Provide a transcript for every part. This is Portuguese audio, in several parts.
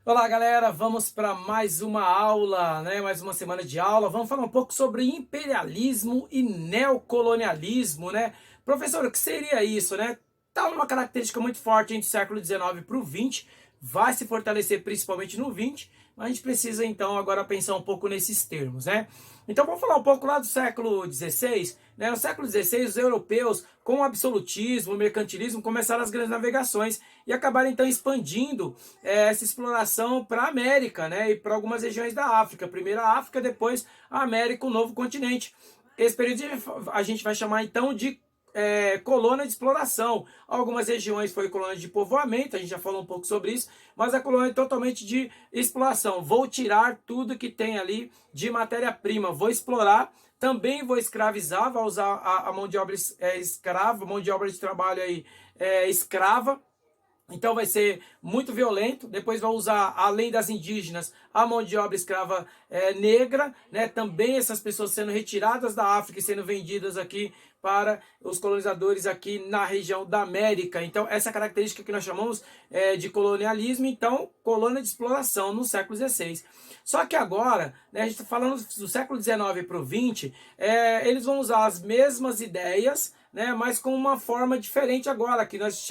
Olá, galera, vamos para mais uma aula, né? Mais uma semana de aula. Vamos falar um pouco sobre imperialismo e neocolonialismo, né? Professor, o que seria isso, né? Tá uma característica muito forte entre o século XIX para o XX, vai se fortalecer principalmente no XX, mas a gente precisa então agora pensar um pouco nesses termos, né? Então vamos falar um pouco lá do século XVI, né? No século XVI, os europeus, com o absolutismo, o mercantilismo, começaram as grandes navegações e acabaram então expandindo essa exploração para a América, né? E para algumas regiões da África. Primeiro a África, depois a América, o novo continente. Esse período a gente vai chamar então de colônia de exploração. Algumas regiões foi colônia de povoamento, a gente já falou um pouco sobre isso, mas a colônia é totalmente de exploração. Vou tirar tudo que tem ali de matéria-prima, vou explorar, também vou escravizar, vou usar a mão de obra escrava, mão de obra de trabalho aí escrava. Então vai ser muito violento. Depois vai usar, além das indígenas, a mão de obra escrava negra, né? Também essas pessoas sendo retiradas da África e sendo vendidas aqui para os colonizadores aqui na região da América. Então essa característica que nós chamamos de colonialismo, então colônia de exploração no século XVI. Só que agora, né, a gente está falando do século XIX para o XX, eles vão usar as mesmas ideias, né, mas com uma forma diferente agora, que nós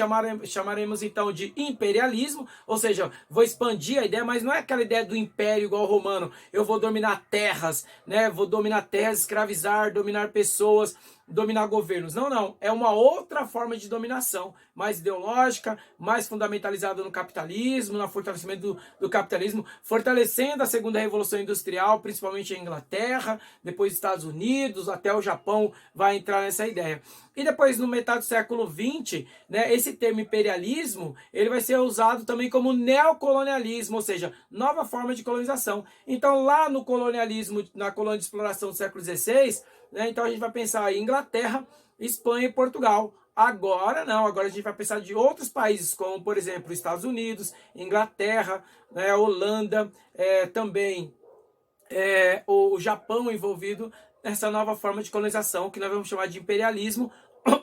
chamaremos então de imperialismo, ou seja, vou expandir a ideia, mas não é aquela ideia do império igual ao romano, eu vou dominar terras, né, vou dominar terras, escravizar, dominar pessoas, dominar governos. Não, não, é uma outra forma de dominação, mais ideológica, mais fundamentalizada no capitalismo, no fortalecimento do capitalismo, fortalecendo a segunda revolução industrial, principalmente a Inglaterra, depois Estados Unidos, até o Japão vai entrar nessa ideia. E depois, no metade do século XX, né, esse termo imperialismo, ele vai ser usado também como neocolonialismo, ou seja, nova forma de colonização. Então, lá no colonialismo, na colônia de exploração do século XVI, né, então a gente vai pensar em Inglaterra, Espanha e Portugal. Agora não, agora a gente vai pensar de outros países, como, por exemplo, Estados Unidos, Inglaterra, né, Holanda, também o Japão envolvido nessa nova forma de colonização, que nós vamos chamar de imperialismo,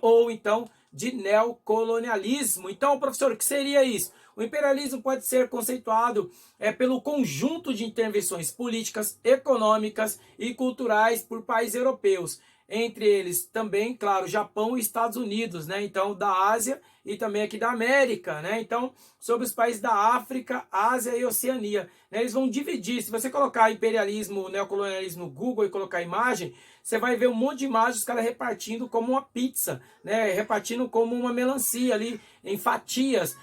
ou então de neocolonialismo. Então, professor, o que seria isso? O imperialismo pode ser conceituado pelo conjunto de intervenções políticas, econômicas e culturais por países europeus. Entre eles também, claro, Japão e Estados Unidos, né? Então, da Ásia e também aqui da América, né? Então, sobre os países da África, Ásia e Oceania, né? Eles vão dividir. Se você colocar imperialismo, neocolonialismo no Google e colocar imagem, você vai ver um monte de imagens, os caras repartindo como uma pizza, né? Repartindo como uma melancia ali, em fatias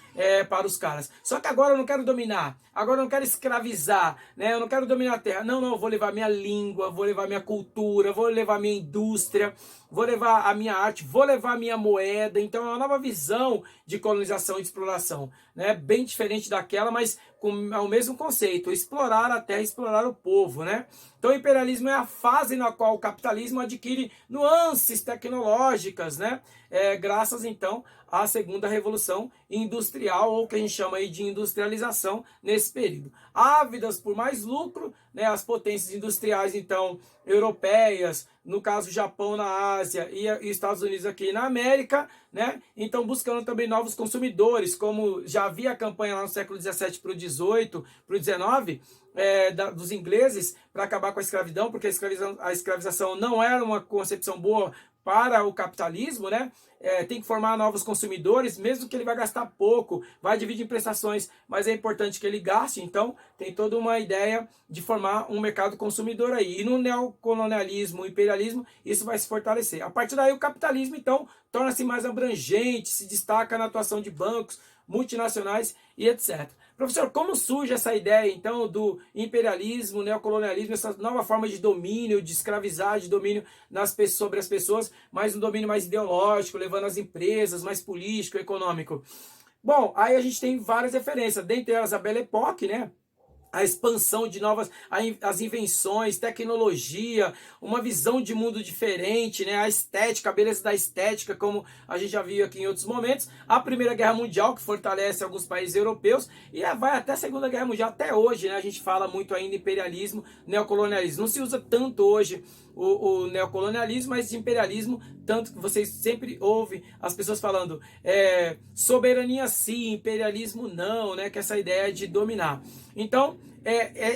para os caras. Só que agora eu não quero dominar, agora eu não quero escravizar, né? Eu não quero dominar a terra. Não, não, eu vou levar minha língua, vou levar minha cultura, vou levar minha indústria, vou levar a minha arte, vou levar a minha moeda. Então é uma nova visão de colonização e de exploração, né? Bem diferente daquela, mas com o mesmo conceito, explorar a terra, explorar o povo, né? Então o imperialismo é a fase na qual o capitalismo adquire nuances tecnológicas, né? Graças então à segunda revolução industrial, ou que a gente chama aí de industrialização nesse período. Ávidas por mais lucro, né? As potências industriais então europeias, no caso Japão na Ásia e Estados Unidos aqui na América, né? Então buscando também novos consumidores, como já havia a campanha lá no século XVII para o XVIII, para o XIX, dos ingleses para acabar com a escravidão, porque a escravização não era uma concepção boa para o capitalismo, né? Tem que formar novos consumidores, mesmo que ele vai gastar pouco, vai dividir em prestações, mas é importante que ele gaste, então tem toda uma ideia de formar um mercado consumidor aí. E no neocolonialismo, imperialismo, isso vai se fortalecer. A partir daí o capitalismo, então, torna-se mais abrangente, se destaca na atuação de bancos, multinacionais e etc. Professor, como surge essa ideia, então, do imperialismo, neocolonialismo, essa nova forma de domínio, de escravizar, de domínio sobre as pessoas, mas um domínio mais ideológico, levando as empresas, mais político, econômico? Bom, aí a gente tem várias referências, dentre elas a Belle Époque, né? A expansão de novas, as invenções, tecnologia, uma visão de mundo diferente, né? A estética, a beleza da estética, como a gente já viu aqui em outros momentos. A Primeira Guerra Mundial, que fortalece alguns países europeus, e vai até a Segunda Guerra Mundial, até hoje, né? A gente fala muito ainda imperialismo, neocolonialismo. Não se usa tanto hoje o neocolonialismo, mas de imperialismo, tanto que vocês sempre ouvem as pessoas falando soberania sim, imperialismo não, né? Que é essa ideia de dominar. Então,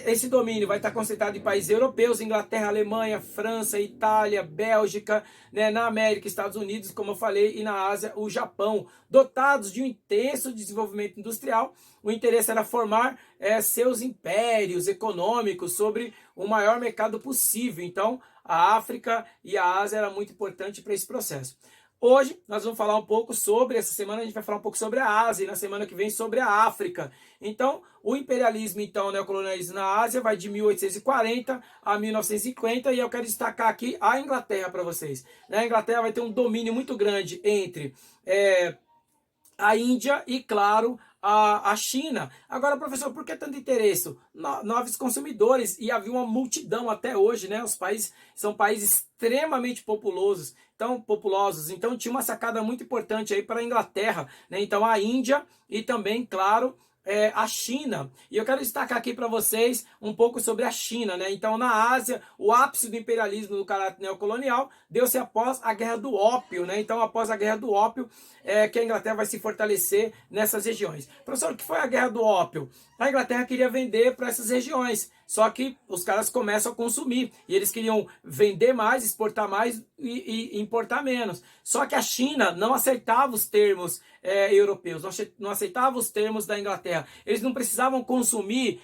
esse domínio vai estar concentrado em países europeus, Inglaterra, Alemanha, França, Itália, Bélgica, né, na América, Estados Unidos, como eu falei, e na Ásia, o Japão, dotados de um intenso desenvolvimento industrial. O interesse era formar seus impérios econômicos sobre o maior mercado possível. Então, a África e a Ásia era muito importante para esse processo. Hoje nós vamos falar um pouco sobre, essa semana a gente vai falar um pouco sobre a Ásia e na semana que vem sobre a África. Então, o imperialismo, então, neocolonialismo na Ásia vai de 1840 a 1950 e eu quero destacar aqui a Inglaterra para vocês. A Inglaterra vai ter um domínio muito grande entre a Índia e, claro, a China. Agora, professor, por que tanto interesse? Novos consumidores, e havia uma multidão até hoje, né? Os países são países extremamente populosos, então tinha uma sacada muito importante aí para a Inglaterra, né? Então a Índia e também, claro, a China. E eu quero destacar aqui para vocês um pouco sobre a China, né? Então, na Ásia, o ápice do imperialismo do caráter neocolonial deu-se após a Guerra do Ópio, né? Então, após a Guerra do Ópio, que a Inglaterra vai se fortalecer nessas regiões. Professor, o que foi a Guerra do Ópio? A Inglaterra queria vender para essas regiões, só que os caras começam a consumir e eles queriam vender mais, exportar mais e importar menos. Só que a China não aceitava os termos europeus, não aceitava os termos da Inglaterra. Eles não precisavam consumir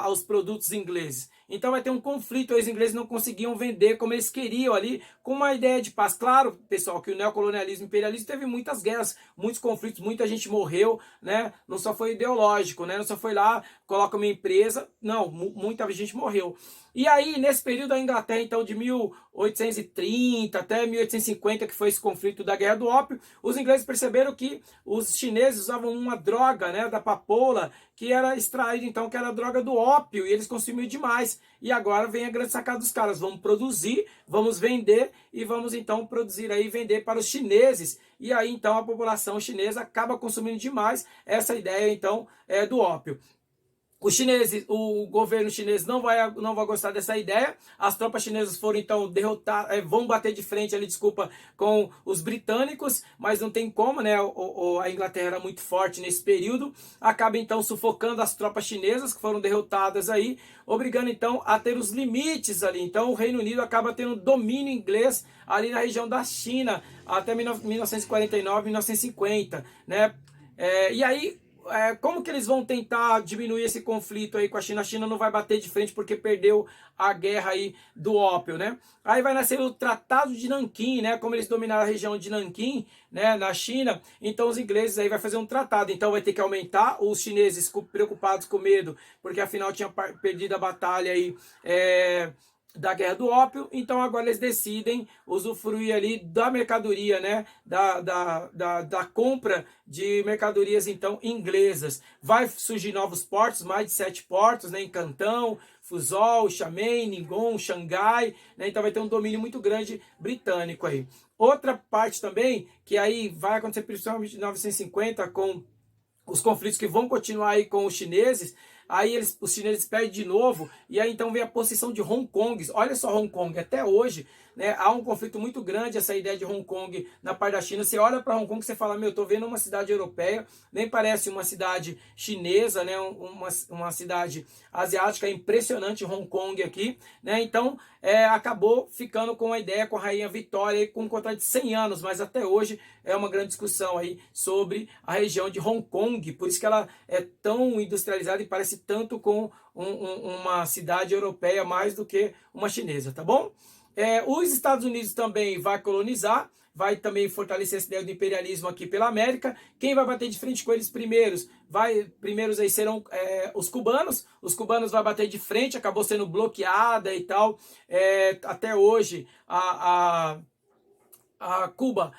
os produtos ingleses. Então vai ter um conflito, os ingleses não conseguiam vender como eles queriam ali, com uma ideia de paz. Claro, pessoal, que o neocolonialismo e imperialismo teve muitas guerras, muitos conflitos, muita gente morreu, né? Não só foi ideológico, né? Não só foi lá, coloca uma empresa, não, muita gente morreu. E aí, nesse período da Inglaterra, então, de 1830 até 1850, que foi esse conflito da Guerra do Ópio, os ingleses perceberam que os chineses usavam uma droga, né, da papoula, que era extraída, então, que era a droga do ópio, e eles consumiam demais. E agora vem a grande sacada dos caras, vamos produzir, vamos vender, e vamos, então, produzir aí e vender para os chineses. E aí, então, a população chinesa acaba consumindo demais essa ideia, então, do ópio. Os chineses, o governo chinês não vai gostar dessa ideia. As tropas chinesas foram então derrotar, vão bater de frente ali, desculpa, com os britânicos, mas não tem como, né? A Inglaterra era muito forte nesse período, acaba então sufocando as tropas chinesas que foram derrotadas aí, obrigando então a ter os limites ali. Então o Reino Unido acaba tendo domínio inglês ali na região da China até 1949, 1950, né? E aí como que eles vão tentar diminuir esse conflito aí com a China? A China não vai bater de frente porque perdeu a guerra aí do ópio, né? Aí vai nascer o Tratado de Nanquim, né? Como eles dominaram a região de Nanquim, né, na China, então os ingleses aí vai fazer um tratado. Então vai ter que aumentar, os chineses preocupados com medo, porque afinal tinha perdido a batalha aí, da Guerra do Ópio, então agora eles decidem usufruir ali da mercadoria, né, da compra de mercadorias, então, inglesas. Vai surgir novos portos, mais de 7 portos, né, em Cantão, Fuzhou, Xiamen, Ningbo, Xangai, né, então vai ter um domínio muito grande britânico aí. Outra parte também, que aí vai acontecer principalmente em 1950, com os conflitos que vão continuar aí com os chineses, aí os chineses perdem de novo, e aí então vem a possessão de Hong Kong. Olha só Hong Kong, até hoje, né, há um conflito muito grande, essa ideia de Hong Kong na parte da China. Você olha para Hong Kong e você fala, meu, eu tô vendo uma cidade europeia, nem parece uma cidade chinesa, né, uma cidade asiática, é impressionante Hong Kong aqui, né, então acabou ficando com a ideia com a Rainha Vitória, com um contrato de 100 anos, mas até hoje é uma grande discussão aí sobre a região de Hong Kong, por isso que ela é tão industrializada e parece tanto com uma cidade europeia mais do que uma chinesa, tá bom? Os Estados Unidos também vai colonizar, vai também fortalecer essa ideia do imperialismo aqui pela América. Quem vai bater de frente com eles primeiros aí serão os cubanos vai bater de frente, acabou sendo bloqueada e tal, até hoje a Cuba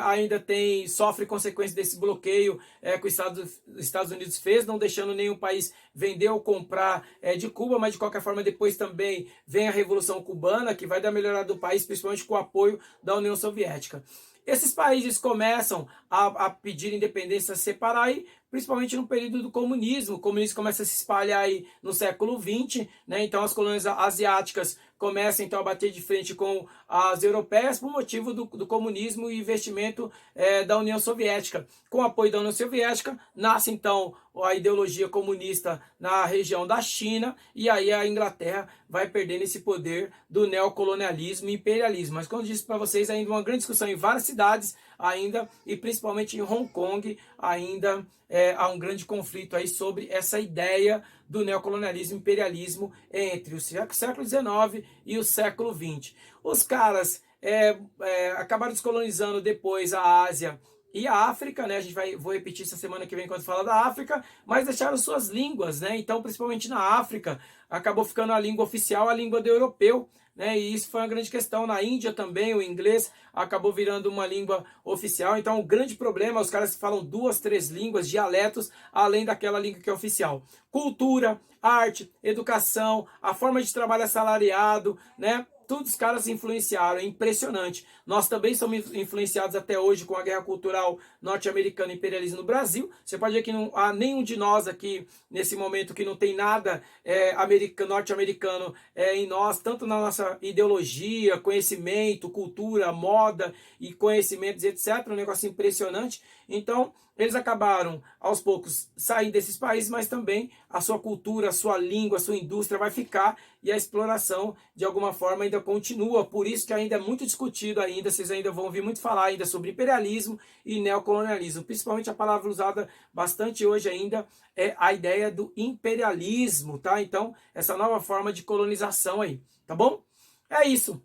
ainda sofre consequências desse bloqueio que os Estados Unidos fez, não deixando nenhum país vender ou comprar de Cuba, mas de qualquer forma depois também vem a Revolução Cubana, que vai dar melhorada do país, principalmente com o apoio da União Soviética. Esses países começam a pedir independência, a separar aí, principalmente no período do comunismo. O comunismo começa a se espalhar aí no século XX, né? Então as colônias asiáticas começam então a bater de frente com as europeias por motivo do comunismo e investimento da União Soviética. Com o apoio da União Soviética, nasce então a ideologia comunista na região da China, e aí a Inglaterra vai perdendo esse poder do neocolonialismo e imperialismo. Mas como eu disse para vocês, ainda uma grande discussão em várias cidades ainda, e principalmente em Hong Kong, ainda há um grande conflito aí sobre essa ideia do neocolonialismo e imperialismo entre o século XIX e o século XX. Os caras acabaram descolonizando depois a Ásia e a África, né? Vou repetir essa semana que vem quando falar da África, mas deixaram suas línguas, né? Então, principalmente na África, acabou ficando a língua oficial, a língua do europeu, né? E isso foi uma grande questão. Na Índia também, o inglês acabou virando uma língua oficial. Então, o grande problema, os caras falam 2, 3 línguas, dialetos, além daquela língua que é oficial. Cultura, arte, educação, a forma de trabalho assalariado, né? Todos os caras influenciaram, é impressionante. Nós também somos influenciados até hoje com a guerra cultural norte-americana e imperialismo no Brasil. Você pode ver que não há nenhum de nós aqui, nesse momento, que não tem nada norte-americano em nós, tanto na nossa ideologia, conhecimento, cultura, moda e conhecimentos, etc. Um negócio impressionante. Então, eles acabaram, aos poucos, saindo desses países, mas também a sua cultura, a sua língua, a sua indústria vai ficar e a exploração, de alguma forma, ainda continua. Por isso que ainda é muito discutido ainda, vocês ainda vão ouvir muito falar ainda sobre imperialismo e neocolonialismo. Principalmente a palavra usada bastante hoje ainda é a ideia do imperialismo, tá? Então, essa nova forma de colonização aí, tá bom? É isso.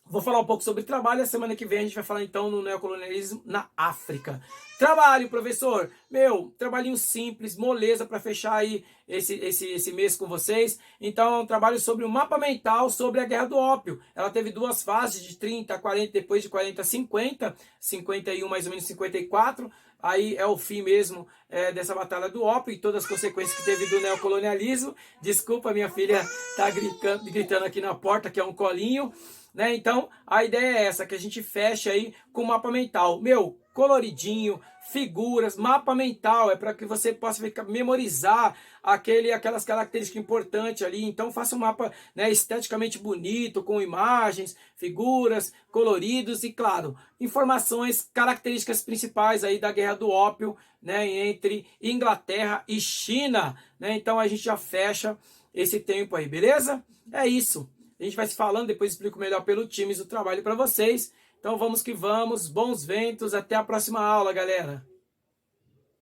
Vou falar um pouco sobre trabalho. A semana que vem a gente vai falar então no neocolonialismo na África. Trabalho, professor. Meu, trabalhinho simples, moleza para fechar aí esse mês com vocês. Então é um trabalho sobre o mapa mental sobre a Guerra do Ópio. Ela teve 2 fases, de 30 a 40, depois de 40 a 50, 51 mais ou menos 54. Aí é o fim mesmo dessa batalha do ópio e todas as consequências que teve do neocolonialismo. Desculpa, minha filha tá gritando aqui na porta, que é um colinho. Né? Então, a ideia é essa, que a gente fecha aí com o mapa mental. Meu, coloridinho, figuras, mapa mental, é para que você possa memorizar aquelas características importantes ali. Então, faça um mapa, né, esteticamente bonito, com imagens, figuras, coloridos e, claro, informações, características principais aí da Guerra do Ópio, né, entre Inglaterra e China. Né? Então, a gente já fecha esse tempo aí, beleza? É isso. A gente vai se falando, depois explico melhor pelo Teams o trabalho para vocês. Então vamos que vamos, bons ventos, até a próxima aula, galera.